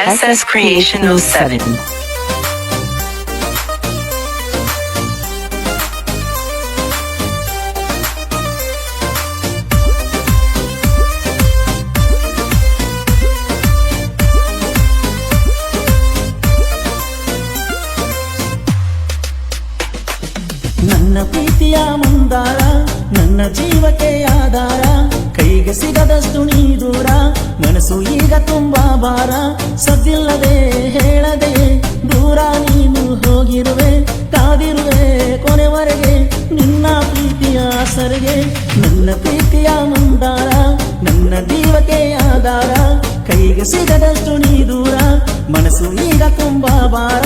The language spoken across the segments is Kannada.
SS Creation 07. ನನ್ನ ಪ್ರೀತಿಯ ಮಂದಾರ, ನನ್ನ ಜೀವಕ್ಕೆ ಆಧಾರ, ಕೈಗೆ ಸಿಗದಷ್ಟು ನೀ ದೂರ, ಮನಸ್ಸು ಈಗ ತುಂಬಾ ಭಾರ, ಸದ್ದಿಲ್ಲದೆ ಹೇಳದೆ ದೂರ ನೀನು ಹೋಗಿರುವೆ, ಕಾದಿರುವೆ ಕೊನೆವರೆಗೆ ನಿನ್ನ ಪ್ರೀತಿಯ ಸರಿಗೆ. ನನ್ನ ಪ್ರೀತಿಯ ಮಂದಾರ, ನನ್ನ ಜೀವಕ್ಕೆ ಆಧಾರ, ಕೈಗೆ ಸಿಗದಷ್ಟು ನೀ ದೂರ, ಮನಸ್ಸು ಈಗ ತುಂಬಾ ಭಾರ.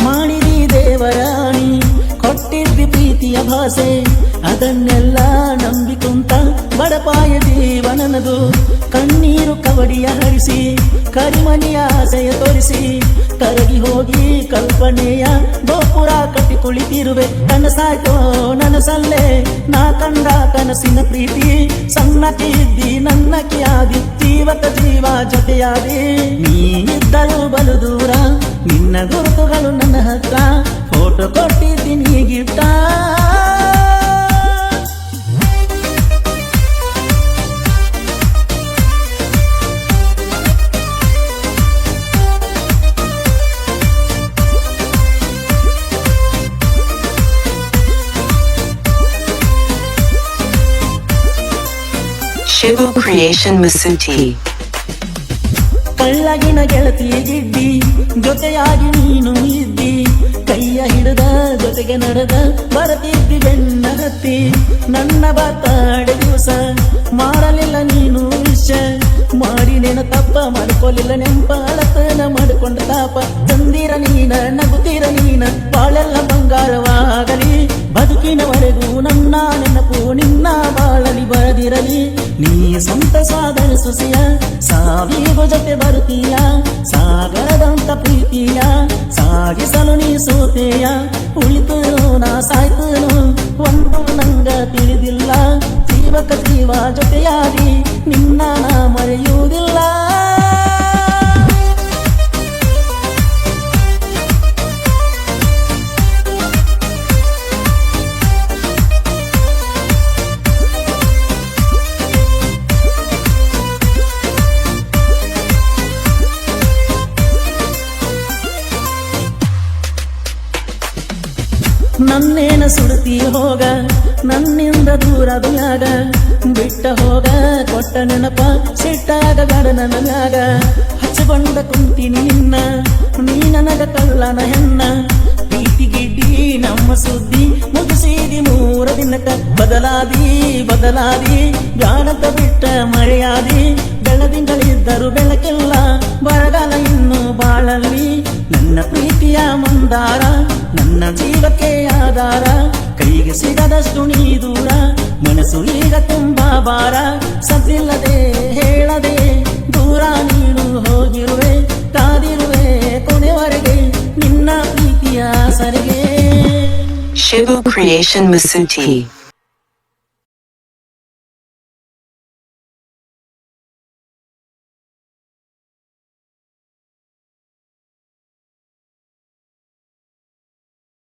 ಮಾಡಿದಿ ದೇವರಾಣಿ, ಕೊಟ್ಟಿದ್ದಿ ಪ್ರೀತಿಯ ಭಾಷೆ, ಅದನ್ನೆಲ್ಲ ನಂಬಿಕೊಂತ ಬಡಪಾಯ ಜೀವನನದು. ಕಣ್ಣೀರು ಕವಡಿಯ ಹರಿಸಿ ಕರಿಮನಿಯ ಆಸೆಯ ತೋರಿಸಿ, ಕರಗಿ ಹೋಗಿ ಕಲ್ಪನೆಯ ಗೋಪುರ ಕಟ್ಟಿ ಕುಳಿತಿರುವೆ. ಕನಸಾಯ್ತೋ ನನಸಲ್ಲೇ ನಾ ಕಂಡ ಕನಸಿನ ಪ್ರೀತಿ, ಸಣ್ಣಕಿ ಇದ್ದಿ ನನ್ನಕಿ ಆದಿ, ಜೀವಕ ಜೀವ ಜೊತೆಯಾದಿ. ನೀ ಇದ್ದರೂ ಬಲು ದೂರ, ನಿನ್ನ ಗುರುತುಗಳು ನನ್ನ ಹತ್ರ, ಫೋಟೋ ಕೊಟ್ಟಿದ್ದೀನಿ ಗಿಫ್ಟ. Shibu Creation Masuti. ಕಳ್ಳಗಿನ ಗೆಳತಿಯಿದ್ದಿ, ಜೊತೆಯಾಗಿ ನೀನು ಇದ್ದಿ, ಕೈಯ ಹಿಡಿದ ಜೊತೆಗೆ ನಡೆದ ಬರತಿದ್ದಿ ಬೆನ್ನ ಹತ್ತಿ. ನನ್ನ ಬತ್ತಾಡೆ ದಿವಸ ಮಾಡಲಿಲ್ಲ ನೀನು ವಿಷ, ಮಾಡಿ ನೆನ ತಪ್ಪ ಮಾಡ್ಕೊಲಿಲ್ಲ ನೆಂಪ, ಅಳತನ ಮಾಡಿಕೊಂಡ ತಾಪ. ತಂದಿರ ನೀನ ನಗುತ್ತೀರ ನೀನ, ಬಾಳೆಲ್ಲ ಬಂಗಾರವಾಗಲಿ, ಬದುಕಿನವರೆಗೂ ನನ್ನ ನೆನಪು ನಿನ್ನ ಬಾಳಲಿ ಬರದಿರಲಿ. ನೀ ಸಂತಸಾದ ಸುಸಿಯ, ಸಾವಿಗೂ ಜೊತೆ ಬರುತ್ತೀಯ, ಸಾಗರದಂತ ಪ್ರೀತಿಯ ಸಾಗಿಸಲು ನೀ ಸೋತೆಯ. ಉಳಿತು ನಾ ಸಾಯ್ತನು ಒಂದು ನಂಗ ತಿಳಿದಿಲ್ಲ, ಜೀವಕ ಜೀವ ಜೊತೆಯಾಗಿ ನಿನ್ನ ನಾ ಮರೆಯುವುದಿಲ್ಲ. ನನ್ನೇನ ಸುಡುತ್ತಿ ಹೋಗ, ನನ್ನಿಂದ ದೂರ ದುಮ್ಯಾಗ, ಬಿಟ್ಟ ಹೋಗ ಕೊಟ್ಟ ನೆನಪ ಸಿಟ್ಟಾಗ ಗಡ ನನ್ನ ಮ್ಯಾಗ. ಹಚ್ಚಬಂದ ಕುಂತೀನಿ ನಿನ್ನ, ನೀ ನನಗ ಕಳ್ಳನ ಹೆಣ್ಣ, ಪ್ರೀತಿ ಗಿಡ್ಡಿ ನಮ್ಮ ಸುದ್ದಿ ಮುಗಿಸಿದಿ 3 ದಿನಕ್ಕ. ಬದಲಾದಿ ಜಾಣತ ಬಿಟ್ಟ ಮರೆಯಾದಿ, ಬೆಳದಿಂಗಳಿದ್ದರು ಬೆಳಕಿಲ್ಲ, ಬರಗಾಲ ಇನ್ನು ಬಾಳಲ್ಲಿ. ನನ್ನ ಪ್ರೀತಿಯ ಮಂದಾರ, ನನ್ನ ಜೀವಕ್ಕೆ ಆಧಾರ, ಕೈಗೆ ಸಿಗದಷ್ಟು ನೀ ದೂರ, ಮನಸ್ಸು ಈಗ ತುಂಬಾ ಭಾರ, ಸದ್ದಿಲ್ಲದೆ ಹೇಳದೆ ದೂರ ನೀನು ಹೋಗಿರುವೆ, ಕಾದಿರುವೆ ಕೊನೆವರೆಗೆ ನಿನ್ನ ಪ್ರೀತಿಯ ಸರಿಗೆ. Shibu Creation Masuti.